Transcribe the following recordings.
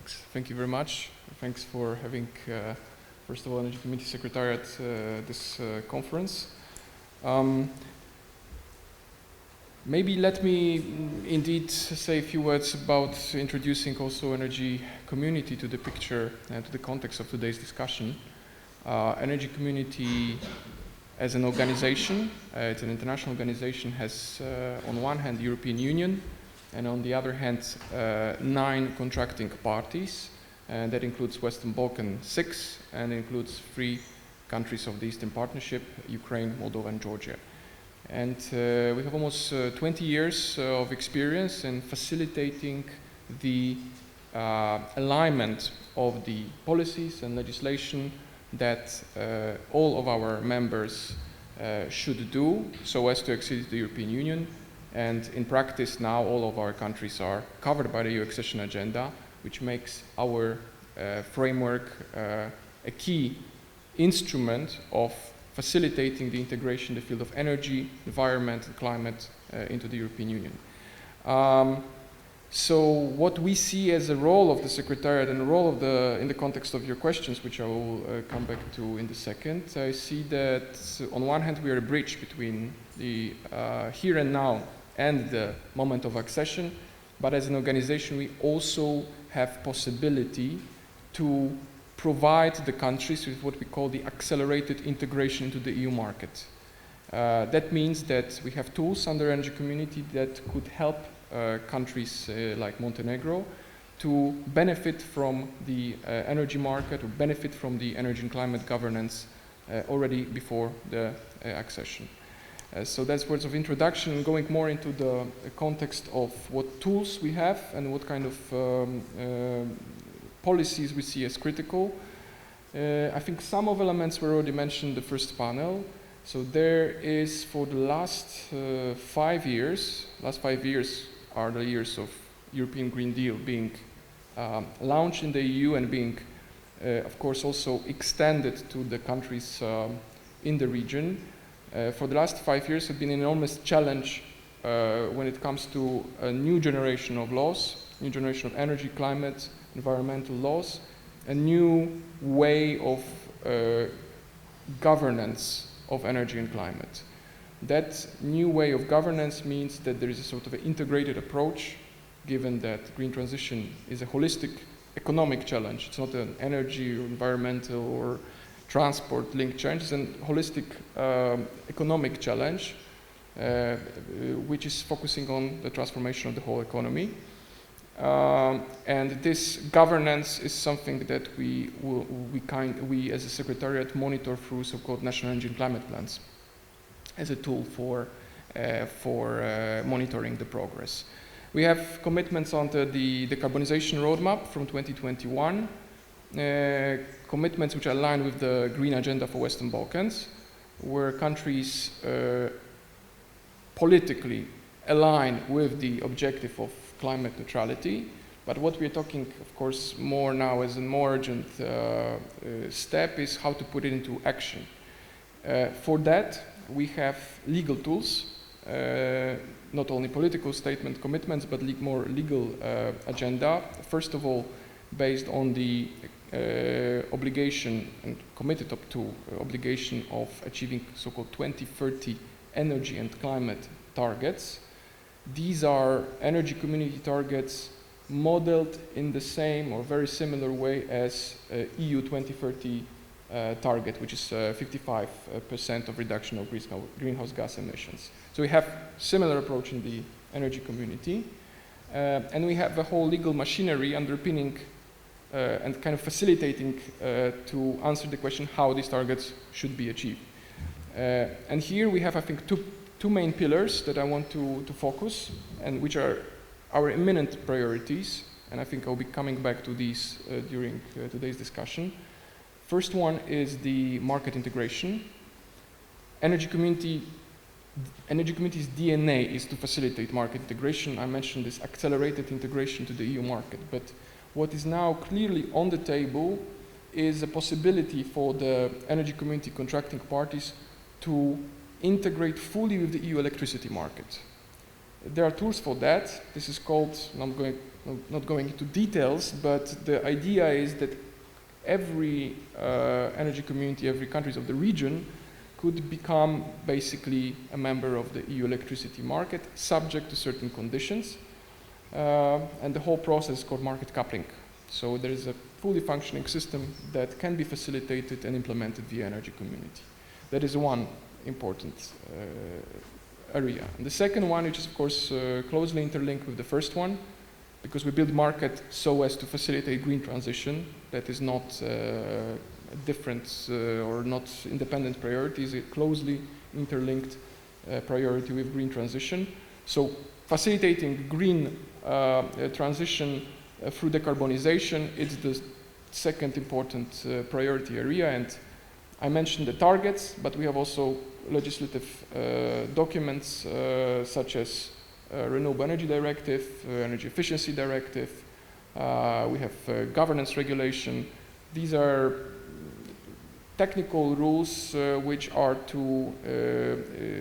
Alex. Thank you very much. Thanks for having, first of all, Energy Community Secretariat this conference. Maybe let me indeed say a few words about introducing also Energy Community to the picture and to the context of today's discussion. Energy Community as an organization, it's an international organization, has on one hand the European Union, and on the other hand 9 contracting parties, and that includes Western Balkan 6, and includes 3 countries of the Eastern Partnership, Ukraine, Moldova and Georgia. And we have almost 20 years of experience in facilitating the alignment of the policies and legislation that all of our members should do so as to accede to the European Union. And in practice now all of our countries are covered by the EU accession agenda, which makes our framework a key instrument of facilitating the integration in the field of energy, environment and climate into the European Union. So what we see as a role of the Secretariat and the role of in the context of your questions, which I will come back to in a second, I see that on one hand we are a bridge between the here and now and the moment of accession, but as an organization we also have possibility to provide the countries with what we call the accelerated integration into the EU market. That means that we have tools under Energy Community that could help countries like Montenegro to benefit from the energy market or benefit from the energy and climate governance already before the accession. So that's words of introduction, going more into the context of what tools we have and what kind of policies we see as critical. I think some of elements were already mentioned in the first panel. So there is, for the last 5 years are the years of European Green Deal being launched in the EU and being, of course, also extended to the countries in the region. For the last 5 years have been an enormous challenge when it comes to a new generation of laws, new generation of energy, climate, environmental laws, a new way of governance of energy and climate. That new way of governance means that there is a sort of an integrated approach, given that green transition is a holistic economic challenge. It's not an energy or environmental or transport linked challenge, it's a holistic economic challenge, which is focusing on the transformation of the whole economy. And this governance is something that we as a Secretariat monitor through so-called national energy and climate plans as a tool for monitoring the progress. We have commitments under the Decarbonization Roadmap from 2021, commitments which are aligned with the Green Agenda for Western Balkans, where countries politically align with the objective of climate neutrality. But what we're talking, of course, more now as a more urgent step is how to put it into action. For that, we have legal tools, not only political statement commitments, but more legal agenda. First of all, based on the obligation and committed up to obligation of achieving so-called 2030 energy and climate targets. These are Energy Community targets modeled in the same or very similar way as EU 2030 target, which is 55% of reduction of greenhouse gas emissions. So we have similar approach in the Energy Community, and we have a whole legal machinery underpinning and kind of facilitating to answer the question how these targets should be achieved. And here we have, I think, two main pillars that I want to focus, and which are our imminent priorities, and I think I'll be coming back to these during today's discussion. First one is the market integration. Energy Community's DNA is to facilitate market integration. I mentioned this accelerated integration to the EU market, but what is now clearly on the table is a possibility for the Energy Community contracting parties to integrate fully with the EU electricity market. There are tools for that. This is called, not going into details, but the idea is that every energy community, every countries of the region could become basically a member of the EU electricity market, subject to certain conditions. And the whole process is called market coupling. So there is a fully functioning system that can be facilitated and implemented via energy community. That is one important area. And the second one, which is of course closely interlinked with the first one, because we build market so as to facilitate green transition, that is not a different or not independent priorities, a closely interlinked priority with green transition. So facilitating green transition through decarbonization, it's the second important priority area. And I mentioned the targets, but we have also legislative documents such as Renewable Energy Directive, Energy Efficiency Directive. We have governance regulation. These are technical rules which are to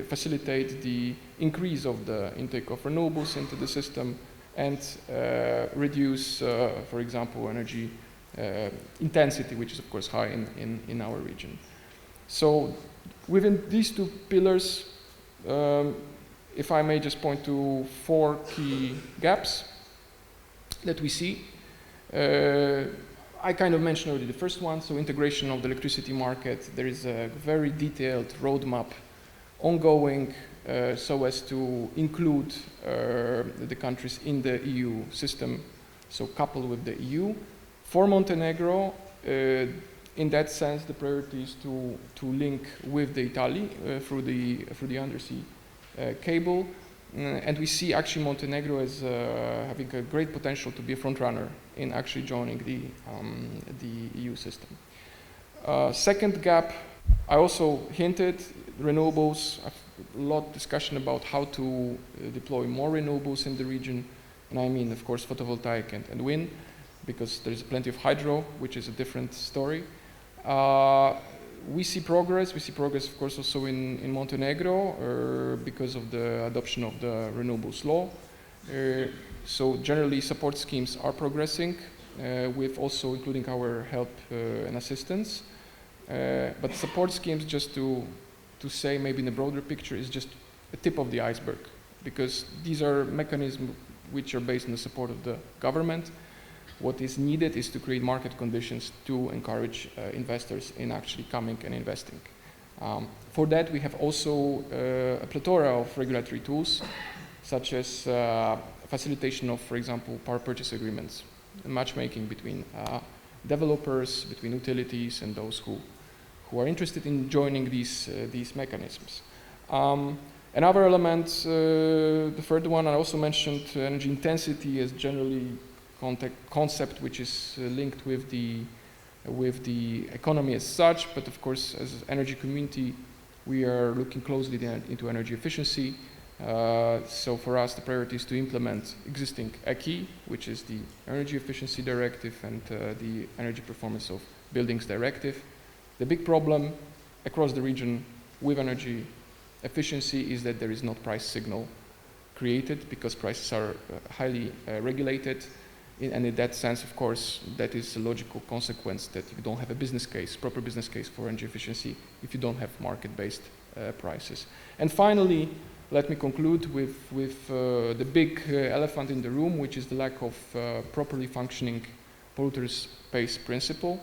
facilitate the increase of the intake of renewables into the system and reduce, for example, energy intensity, which is of course high in our region. So within these two pillars, if I may just point to 4 key gaps that we see. I kind of mentioned already the first one, so integration of the electricity market. There is a very detailed roadmap ongoing so as to include the countries in the EU system, so coupled with the EU. For Montenegro, in that sense, the priority is to link with the Italy through the undersea cable, and we see actually Montenegro as having a great potential to be a front runner in actually joining the EU system. Second gap, I also hinted, renewables. A lot of discussion about how to deploy more renewables in the region, and I mean, of course, photovoltaic and wind, because there is plenty of hydro, which is a different story. We see progress, of course, also in Montenegro because of the adoption of the renewables law. So generally, support schemes are progressing, with also including our help and assistance. But support schemes, just to say maybe in a broader picture, is just a tip of the iceberg, because these are mechanisms which are based on the support of the government. What is needed is to create market conditions to encourage investors in actually coming and investing. For that, we have also a plethora of regulatory tools, such as facilitation of, for example, power purchase agreements, matchmaking between developers, between utilities, and those who are interested in joining these mechanisms. Another element, the third one, I also mentioned energy intensity as generally concept which is linked with the economy as such, but of course as an energy community we are looking closely into energy efficiency. So for us the priority is to implement existing ECI, which is the Energy Efficiency Directive and the Energy Performance of Buildings Directive. The big problem across the region with energy efficiency is that there is not price signal created, because prices are highly regulated. And in that sense, of course, that is a logical consequence that you don't have a business case, proper business case for energy efficiency if you don't have market-based prices. And finally, let me conclude with the big elephant in the room, which is the lack of properly functioning polluters pays principle.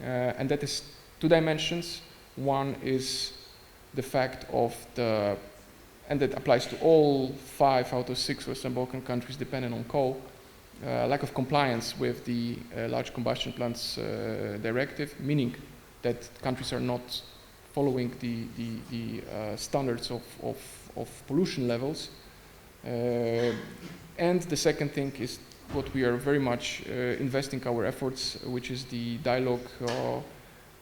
And that is 2 dimensions. One is the fact of and that applies to all 5 out of 6 Western Balkan countries dependent on coal, lack of compliance with the large combustion plants directive, meaning that countries are not following the standards of pollution levels. And the second thing is what we are very much investing our efforts, which is the dialogue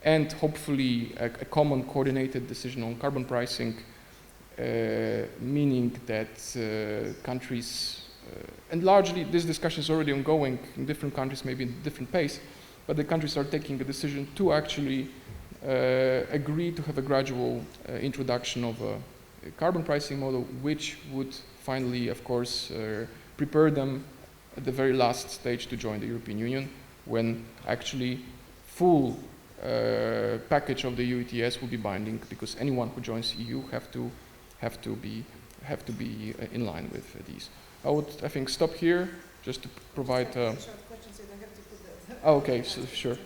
and hopefully a common coordinated decision on carbon pricing, meaning that countries, and largely this discussion is already ongoing in different countries, maybe in different pace, but the countries are taking a decision to actually agree to have a gradual introduction of carbon pricing model, which would finally, of course, prepare them at the very last stage to join the European Union, when actually full package of the EU ETS will be binding, because anyone who joins EU have to be in line with these. I would, I think, stop here just to provide. Short question, so you don't have to put that. Oh, okay, so, sure.